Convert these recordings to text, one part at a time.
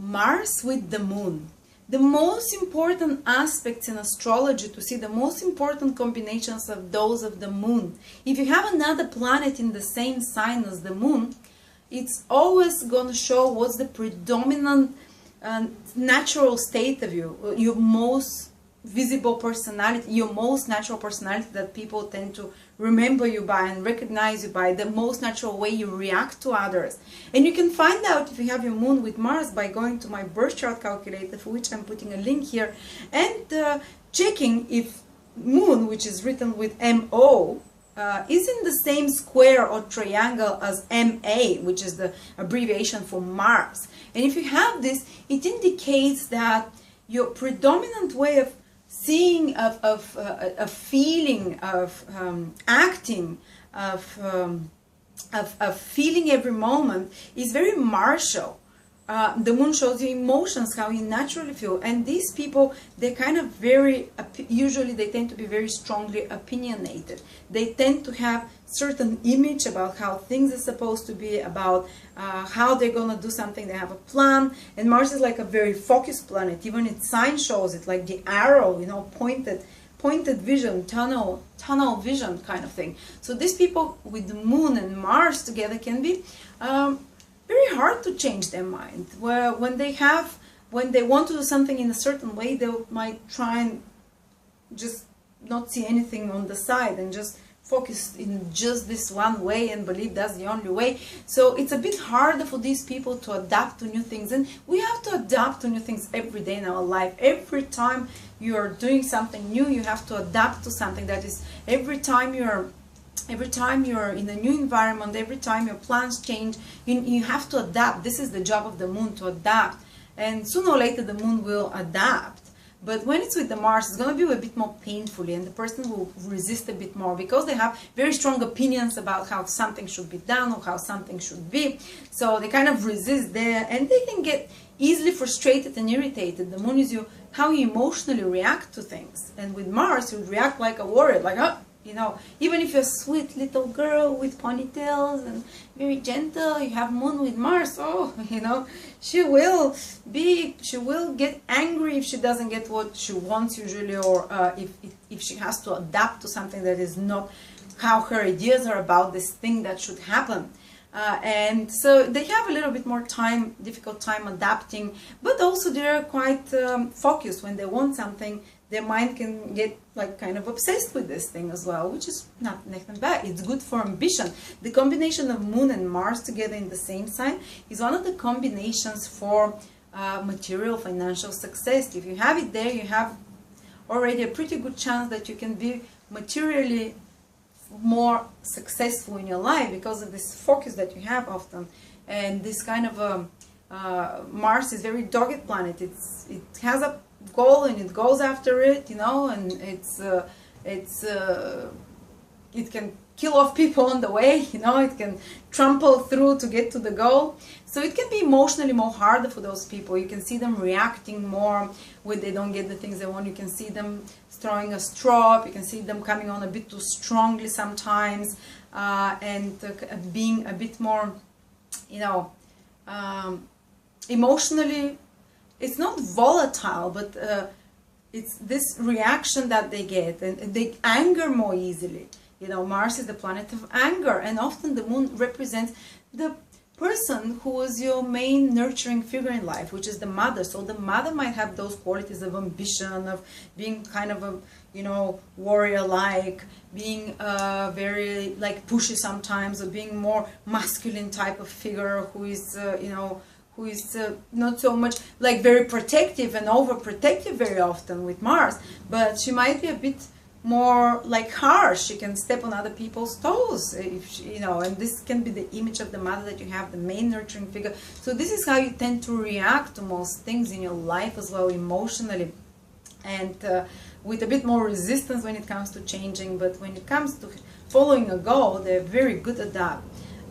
Mars with the moon. The most important aspects in astrology to see, the most important combinations of those of the moon. If you have another planet in the same sign as the moon, it's always going to show what's the predominant natural state of you, your most visible personality, your most natural personality that people tend to remember you by and recognize you by, the most natural way you react to others. And you can find out if you have your moon with Mars by going to my birth chart calculator, for which I'm putting a link here, and checking if moon, which is written with MO, is in the same square or triangle as MA, which is the abbreviation for Mars. And if you have this, it indicates that your predominant way of seeing, of feeling, of acting, of feeling every moment is very martial. The moon shows you emotions, how you naturally feel, and these people, they're kind of very, usually they tend to be very strongly opinionated. They tend to have certain image about how things are supposed to be, about how they're gonna do something. They have a plan, and Mars is like a very focused planet. Even its sign shows it, like the arrow, you know, pointed vision, tunnel vision kind of thing. So these people with the moon and Mars together can be very hard to change their mind. Where when they want to do something in a certain way, they might try and just not see anything on the side and just focus in just this one way and believe that's the only way. So it's a bit harder for these people to adapt to new things, and we have to adapt to new things every day in our life. Every time you are doing something new, you have to adapt to something. That is, every time you're in a new environment, every time your plans change, you have to adapt. This is the job of the moon, to adapt. And sooner or later the moon will adapt. But when it's with the Mars, it's going to be a bit more painfully, and the person will resist a bit more because they have very strong opinions about how something should be done or how something should be. So they kind of resist there, and they can get easily frustrated and irritated. The moon is how you emotionally react to things. And with Mars, you react like a warrior, like, oh, you know, even if you're a sweet little girl with ponytails and very gentle, you have moon with Mars, oh, you know, she will get angry if she doesn't get what she wants usually, or if she has to adapt to something that is not how her ideas are about this thing that should happen. And so they have a little bit more difficult time adapting, but also they're quite focused. When they want something, their mind can get like kind of obsessed with this thing as well, which is not nothing bad. It's good for ambition. The combination of moon and Mars together in the same sign is one of the combinations for material financial success. If you have it there, you have already a pretty good chance that you can be materially more successful in your life because of this focus that you have often. And this kind of Mars is very dogged planet. It has a goal and it goes after it, you know, and it can kill off people on the way, you know, it can trample through to get to the goal. So it can be emotionally more harder for those people. You can see them reacting more when they don't get the things they want. You can see them throwing a straw up. You can see them coming on a bit too strongly sometimes, and being a bit more, you know, emotionally, it's not volatile, but it's this reaction that they get, and they anger more easily. You know, Mars is the planet of anger, and often the moon represents the person who was your main nurturing figure in life, which is the mother. So the mother might have those qualities of ambition, of being kind of a, you know, warrior-like, being very like pushy sometimes, or being more masculine type of figure who is, you know, who is not so much like very protective and overprotective very often with Mars, but she might be a bit more like harsh. She can step on other people's toes, if she, you know, and this can be the image of the mother that you have, the main nurturing figure. So this is how you tend to react to most things in your life as well, emotionally, and with a bit more resistance when it comes to changing. But when it comes to following a goal, they're very good at that,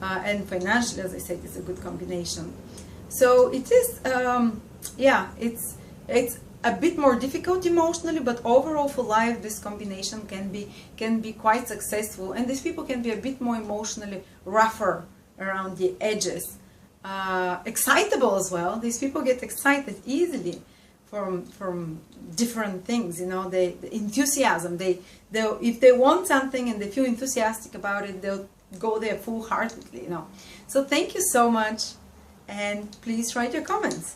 and financially, as I said, it's a good combination. So it is, yeah, it's a bit more difficult emotionally, but overall for life, this combination can be quite successful, and these people can be a bit more emotionally rougher around the edges. excitable as well. These people get excited easily from different things, you know. The enthusiasm, they'll if they want something and they feel enthusiastic about it, they'll go there full-heartedly, you know. So thank you so much, and please write your comments.